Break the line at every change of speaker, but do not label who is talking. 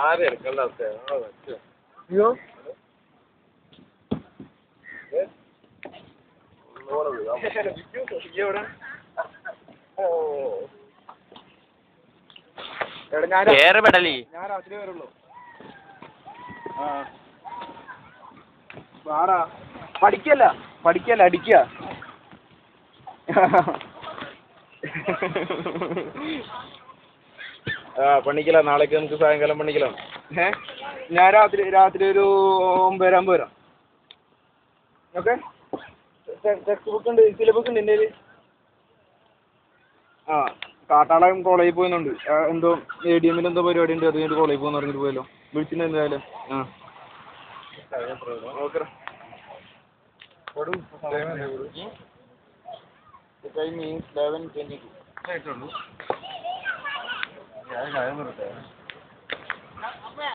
ആരും എടുക്കണ്ട അയ്യോ ഞാൻ രാത്രി വരുള്ളൂ. വാടാ. പഠിക്കല്ല അടിക്കുക. പണിക്കല നാളേക്ക് നമുക്ക് സായങ്കാലം പണിക്കലാണ്. ഞാൻ രാത്രി ഒരു 9:30 വരാം. ഓക്കെ. ടെക്സ്റ്റ് ബുക്ക് ഉണ്ട്, സിലബസ് ഉണ്ട് എൻ്റെ കയ്യിൽ. കാട്ടാളൻ കോളേജിൽ പോകുന്നുണ്ട്. എന്തോ ADM-ൽ എന്തോ പരിപാടി ഉണ്ട്, അത് കഴിഞ്ഞിട്ട് കോളേജിൽ പോകുന്ന പറഞ്ഞിട്ട് പോയല്ലോ. വിളിച്ചിട്ടുണ്ട് എന്തായാലും. ഓക്കെ. Time is 11:22.